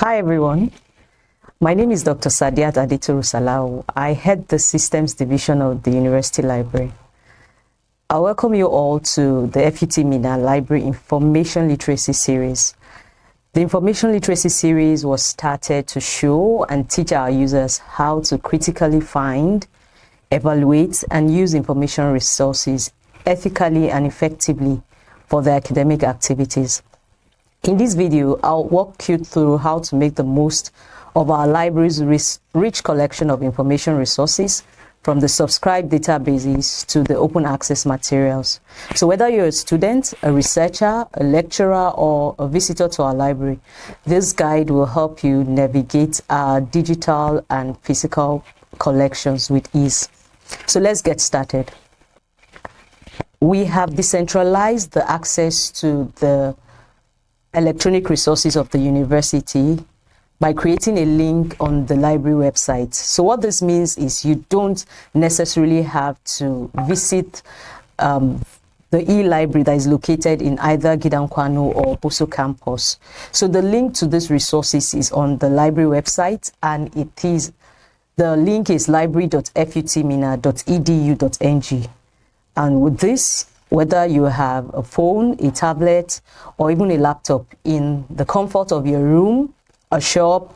Hi everyone, my name is Dr. Sadiat Adituru Salau. I head the Systems Division of the University Library. I welcome you all to the FUT Minna Library Information Literacy Series. The Information Literacy Series was started to show and teach our users how to critically find, evaluate, and use information resources ethically and effectively for their academic activities. In this video, I'll walk you through how to make the most of our library's rich collection of information resources, from the subscribed databases to the open access materials. So whether you're a student, a researcher, a lecturer, or a visitor to our library, this guide will help you navigate our digital and physical collections with ease. So let's get started. We have decentralized the access to the electronic resources of the university by creating a link on the library website. So what this means is you don't necessarily have to visit the e-library that is located in either Gidankwano or Boso campus. So the link to these resources is on the library website, and the link is library.futminna.edu.ng. And with this, whether you have a phone, a tablet, or even a laptop in the comfort of your room, a shop,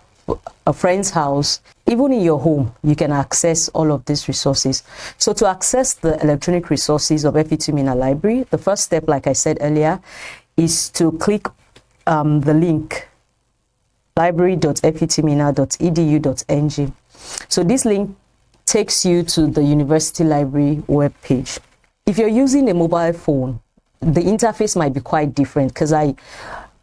a friend's house, even in your home, you can access all of these resources. So to access the electronic resources of FUT Minna Library, the first step, like I said earlier, is to click the link library.futminna.edu.ng. So this link takes you to the University Library webpage. If you're using a mobile phone, the interface might be quite different, because I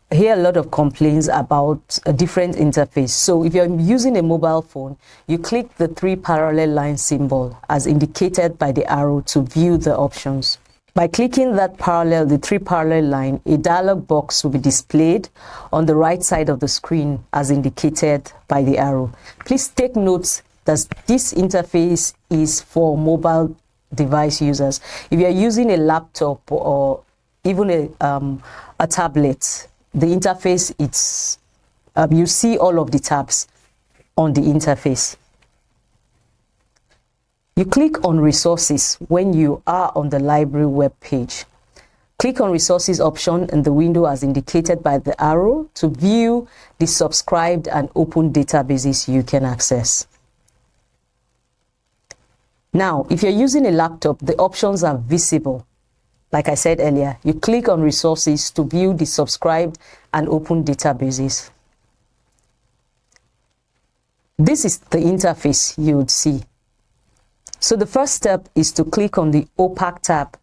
hear a lot of complaints about a different interface. So if you're using a mobile phone, you click the 3 parallel line symbol as indicated by the arrow to view the options. By clicking the 3 parallel line, a dialog box will be displayed on the right side of the screen as indicated by the arrow. Please take note that this interface is for mobile device users. If you're using a laptop or even a tablet, the interface, it's you see all of the tabs on the interface. You click on resources when you are on the library web page. Click on resources option in the window as indicated by the arrow to view the subscribed and open databases you can access. Now, if you're using a laptop, the options are visible. Like I said earlier, you click on resources to view the subscribed and open databases. This is the interface you would see. So the first step is to click on the OPAC tab.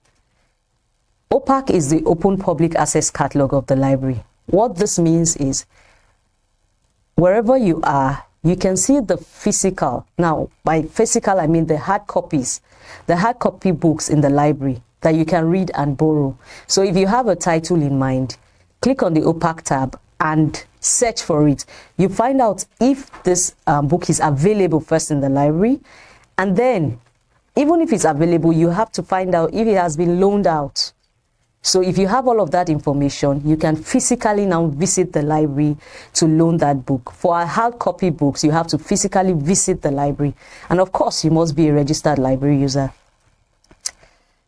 OPAC is the Open Public Access Catalog of the library. What this means is, wherever you are, you can see the physical. Now, by physical, I mean the hard copies, the hard copy books in the library that you can read and borrow. So if you have a title in mind, click on the OPAC tab and search for it. You find out if this book is available first in the library, and then even if it's available, you have to find out if it has been loaned out. So if you have all of that information, you can physically now visit the library to loan that book. For our hard copy books, you have to physically visit the library. And of course, you must be a registered library user.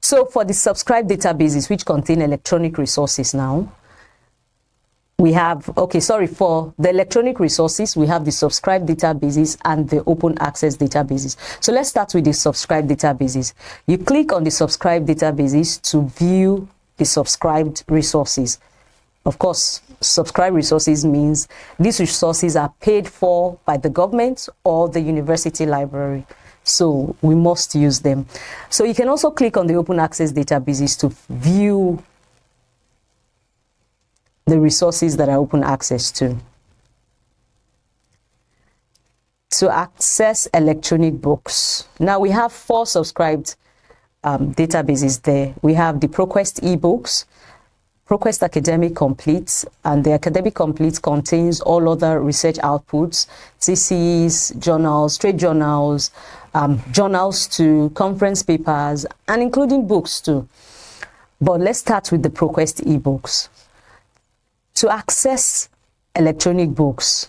So for the subscribed databases, which contain electronic resources now, we have, for the electronic resources, we have the subscribed databases and the open access databases. So let's start with the subscribed databases. You click on the subscribed databases to view the subscribed resources. Of course, subscribed resources means these resources are paid for by the government or the university library. So we must use them. So you can also click on the open access databases to view the resources that are open access to. To access electronic books. Now we have 4 subscribed databases there. We have the ProQuest ebooks, ProQuest Academic Complete, and the Academic Complete contains all other research outputs, theses, journals, trade journals, journals to conference papers, and including books too. But let's start with the ProQuest ebooks. To access electronic books,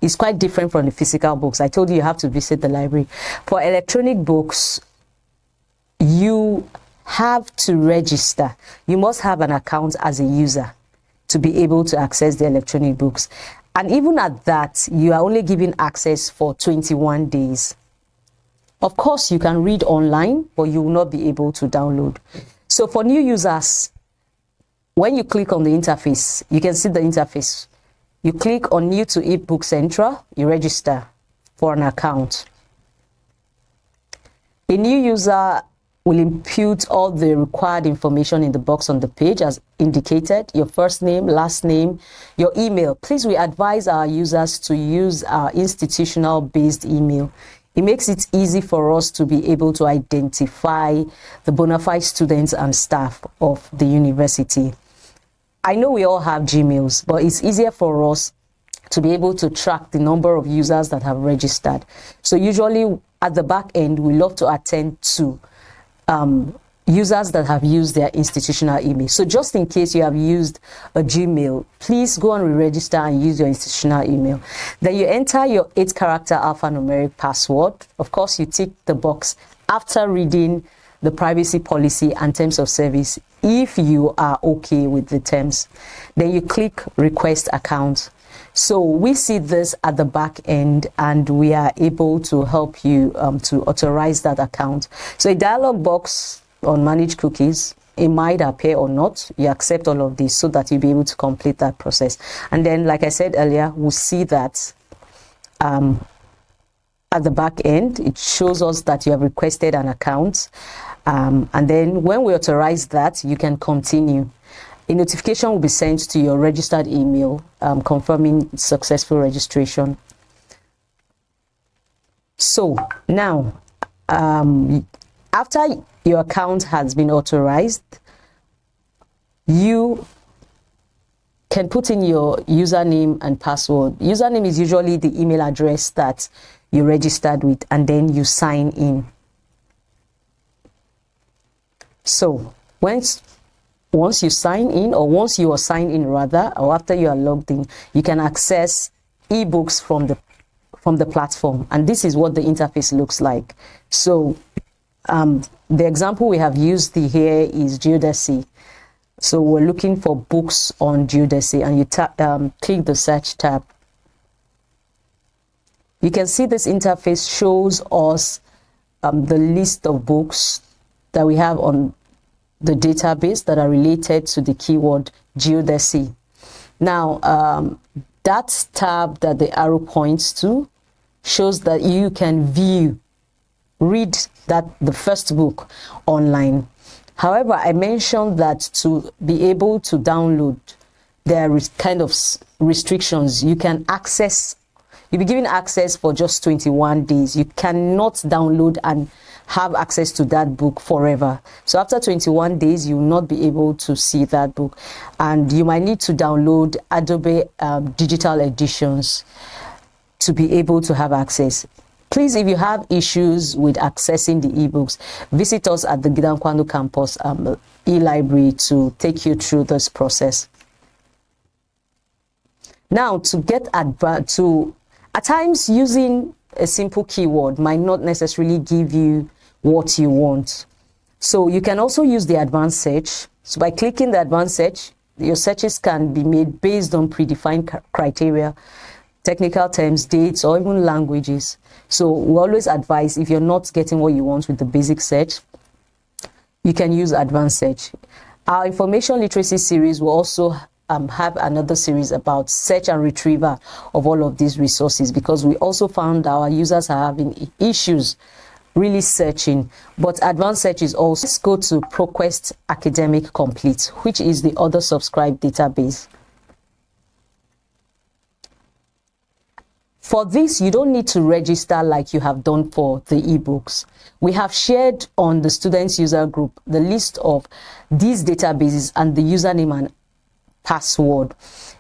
is quite different from the physical books. I told you have to visit the library. For electronic books, you have to register. You must have an account as a user to be able to access the electronic books. And even at that, you are only given access for 21 days. Of course, you can read online, but you will not be able to download. So for new users, when you click on the interface, you can see the interface. You click on New to eBook Central, you register for an account. A new user will input all the required information in the box on the page as indicated, your first name, last name, your email. Please, we advise our users to use our institutional-based email. It makes it easy for us to be able to identify the bona fide students and staff of the university. I know we all have Gmails, but it's easier for us to be able to track the number of users that have registered. So usually at the back end, we love to attend to users that have used their institutional email. So just in case you have used a Gmail, please go and re-register and use your institutional email. Then you enter your 8-character alphanumeric password. Of course, you tick the box after reading the privacy policy and terms of service if you are okay with the terms. Then you click request account. So we see this at the back end and we are able to help you to authorize that account. So a dialog box on manage cookies, it might appear or not. You accept all of this so that you'll be able to complete that process. And then, like I said earlier, we'll see that at the back end, it shows us that you have requested an account. And then when we authorize that, you can continue. A notification will be sent to your registered email confirming successful registration. So now, after your account has been authorized, you can put in your username and password. Username is usually the email address that you registered with, and then you sign in. So once you sign in, or once you are signed in rather, or after you are logged in, you can access ebooks from the platform. And this is what the interface looks like. So the example we have used here is geodesy. So we're looking for books on geodesy, and you click the search tab. You can see this interface shows us the list of books that we have on the database that are related to the keyword geodesy. Now, that tab that the arrow points to shows that you can read the first book online. However, I mentioned that to be able to download, there is kind of restrictions. You'll be given access for just 21 days. You cannot download and have access to that book forever. So after 21 days, you will not be able to see that book. And you might need to download Adobe digital editions to be able to have access. Please, if you have issues with accessing the ebooks, visit us at the Gidan Kwando campus e-library to take you through this process. Now, at times using a simple keyword might not necessarily give you what you want. So you can also use the advanced search. So by clicking the advanced search, your searches can be made based on predefined criteria, technical terms, dates, or even languages. So we always advise, if you're not getting what you want with the basic search, you can use advanced search. Our information literacy series will also have another series about search and retrieval of all of these resources, because we also found our users are having issues really searching. But advanced search is also, let's go to ProQuest Academic Complete, which is the other subscribed database. For this, you don't need to register like you have done for the ebooks. We have shared on the students user group the list of these databases and the username and password.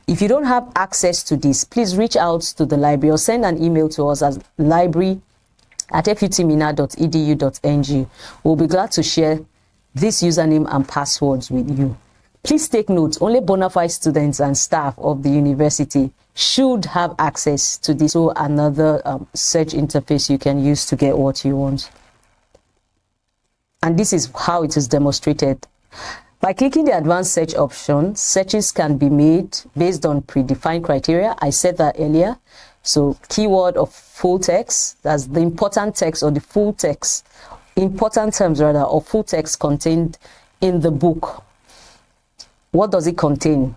If you don't have access to this, please reach out to the library or send an email to us at library@futminna.edu.ng. We'll be glad to share this username and passwords with you. Please take note, only bona fide students and staff of the university should have access to this or another search interface you can use to get what you want. And this is how it is demonstrated. By clicking the advanced search option, searches can be made based on predefined criteria. I said that earlier. So keyword of full text, that's the important text or the full text, important terms rather, or full text contained in the book. What does it contain?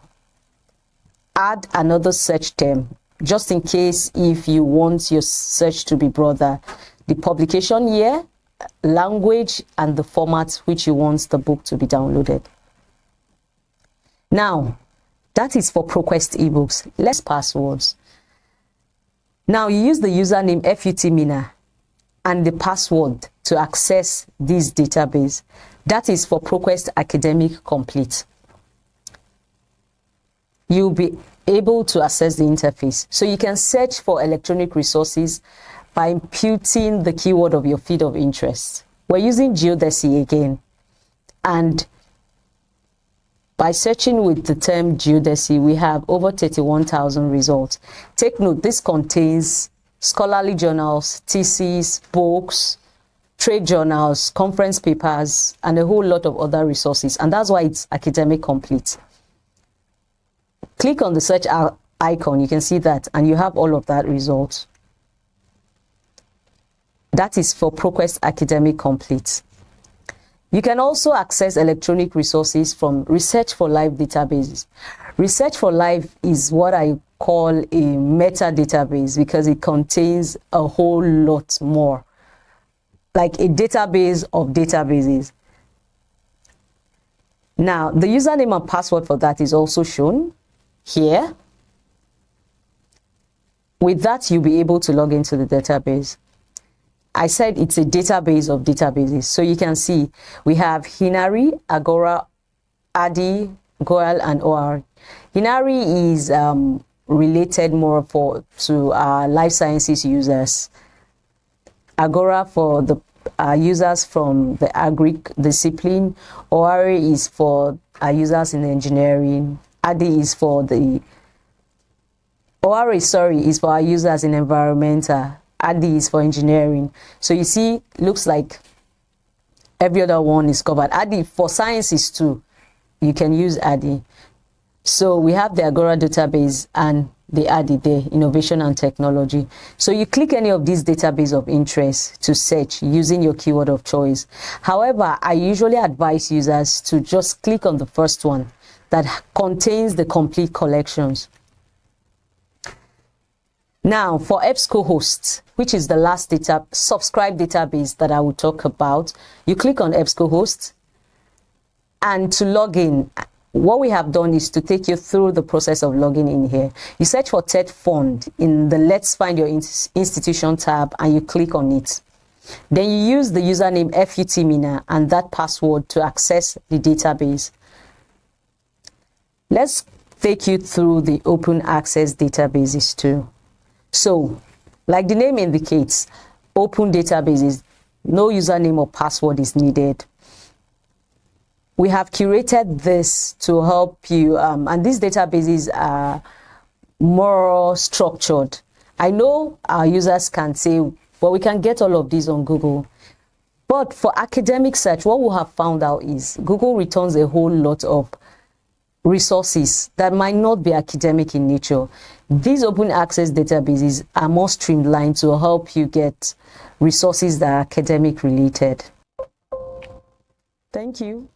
Add another search term, just in case if you want your search to be broader. The publication year, language, and the format which you want the book to be downloaded. Now, that is for ProQuest ebooks. Let's passwords. Now, you use the username FUT Minna and the password to access this database. That is for ProQuest Academic Complete. You'll be able to access the interface. So you can search for electronic resources by imputing the keyword of your field of interest. We're using geodesy again. And by searching with the term geodesy, we have over 31,000 results. Take note, this contains scholarly journals, theses, books, trade journals, conference papers, and a whole lot of other resources. And that's why it's academic complete. Click on the search icon, you can see that, and you have all of that results. That is for ProQuest Academic Complete. You can also access electronic resources from Research for Life databases. Research for Life is what I call a meta database because it contains a whole lot more, like a database of databases. Now, the username and password for that is also shown here. With that, you'll be able to log into the database. I said it's a database of databases. So you can see we have Hinari, Agora, Adi, Goal, and OR. Hinari is related more to life sciences users. Agora for the users from the agri discipline. OR is for users in engineering. Adi is for the OR is for our users in environmental. Adi is for engineering. So you see, looks like every other one is covered. Adi for sciences too. You can use Adi. So we have the Agora database and the Adi there, innovation and technology. So you click any of these databases of interest to search using your keyword of choice. However, I usually advise users to just click on the first one that contains the complete collections. Now, for EBSCOhost, which is the last subscribe database that I will talk about, you click on EBSCOhost, and to log in, what we have done is to take you through the process of logging in here. You search for TED Fund in the Let's Find Your Institution tab, and you click on it. Then you use the username FUT Minna and that password to access the database. Let's take you through the open access databases too. So, like the name indicates, open databases, no username or password is needed. We have curated this to help you, and these databases are more structured. I know our users can say, well, we can get all of these on Google. But for academic search, what we have found out is Google returns a whole lot of resources that might not be academic in nature. These open access databases are more streamlined to help you get resources that are academic related. Thank you.